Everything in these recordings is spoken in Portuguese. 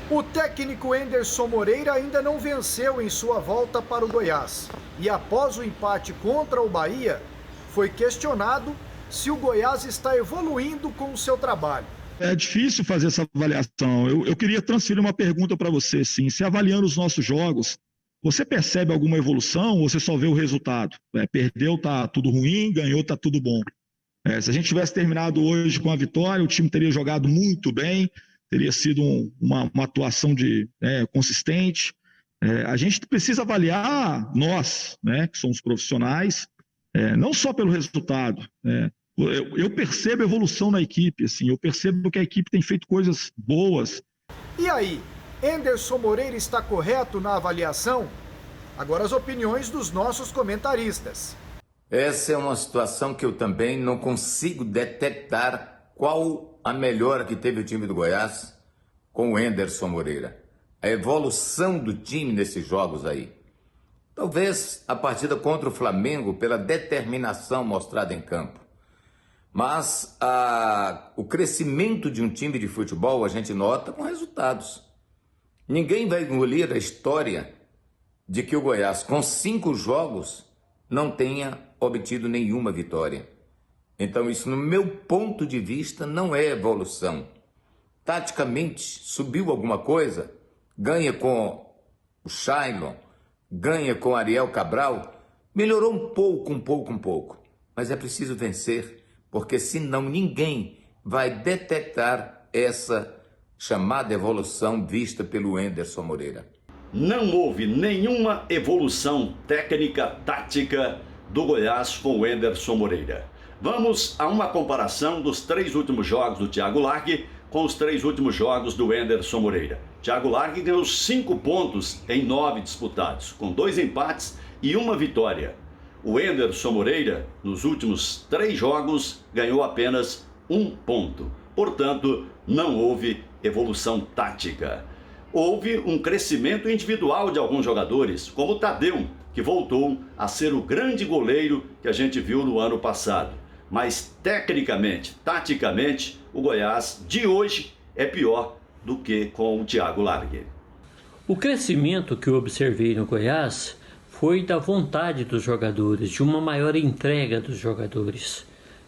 O técnico Enderson Moreira ainda não venceu em sua volta para o Goiás. E após o empate contra o Bahia, foi questionado se o Goiás está evoluindo com o seu trabalho. É difícil fazer essa avaliação. Eu queria transferir uma pergunta para você, sim. Se avaliando os nossos jogos, você percebe alguma evolução ou você só vê o resultado? Perdeu, tá tudo ruim, ganhou, tá tudo bom. Se a gente tivesse terminado hoje com a vitória, o time teria jogado muito bem, teria sido uma atuação consistente. A gente precisa avaliar nós, né, que somos profissionais, não só pelo resultado. Eu percebo evolução na equipe, assim, eu percebo que a equipe tem feito coisas boas. E aí, Enderson Moreira está correto na avaliação? Agora as opiniões dos nossos comentaristas. Essa é uma situação que eu também não consigo detectar qual a melhora que teve o time do Goiás com o Enderson Moreira. A evolução do time nesses jogos aí. Talvez a partida contra o Flamengo pela determinação mostrada em campo. Mas o crescimento de um time de futebol a gente nota com resultados. Ninguém vai engolir a história de que o Goiás, com 5 jogos, não tenha obtido nenhuma vitória. Então isso, no meu ponto de vista, não é evolução. Taticamente, subiu alguma coisa, ganha com o Shailon, ganha com o Ariel Cabral, melhorou um pouco, mas é preciso vencer, porque senão ninguém vai detectar essa chamada evolução vista pelo Enderson Moreira. Não houve nenhuma evolução técnica, tática do Goiás com o Enderson Moreira. Vamos a uma comparação dos 3 últimos jogos do Thiago Largue com os 3 últimos jogos do Enderson Moreira. Thiago Largue ganhou 5 pontos em 9 disputados, com 2 empates e 1 vitória. O Enderson Moreira, nos últimos 3 jogos, ganhou apenas 1 ponto. Portanto, não houve evolução tática. Houve um crescimento individual de alguns jogadores, como o Tadeu, que voltou a ser o grande goleiro que a gente viu no ano passado. Mas tecnicamente, taticamente, o Goiás de hoje é pior do que com o Thiago Largue. O crescimento que eu observei no Goiás foi da vontade dos jogadores, de uma maior entrega dos jogadores,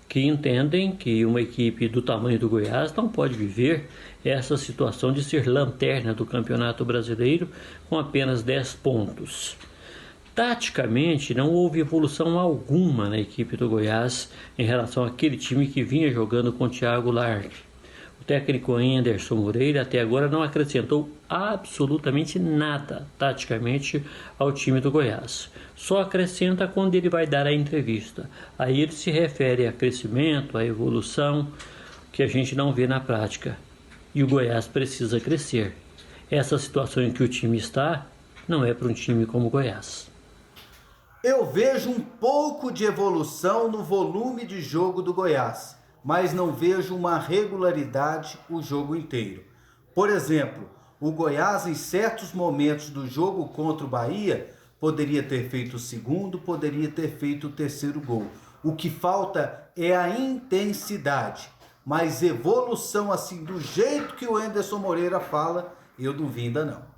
que entendem que uma equipe do tamanho do Goiás não pode viver essa situação de ser lanterna do Campeonato Brasileiro com apenas 10 pontos. Taticamente, não houve evolução alguma na equipe do Goiás em relação àquele time que vinha jogando com o Thiago Largue. O técnico Enderson Moreira até agora não acrescentou absolutamente nada taticamente ao time do Goiás. Só acrescenta quando ele vai dar a entrevista. Aí ele se refere a crescimento, a evolução, que a gente não vê na prática. E o Goiás precisa crescer. Essa situação em que o time está não é para um time como o Goiás. Eu vejo um pouco de evolução no volume de jogo do Goiás, mas não vejo uma regularidade o jogo inteiro. Por exemplo, o Goiás em certos momentos do jogo contra o Bahia poderia ter feito o segundo, poderia ter feito o terceiro gol. O que falta é a intensidade, mas evolução assim do jeito que o Enderson Moreira fala, eu não vi ainda não.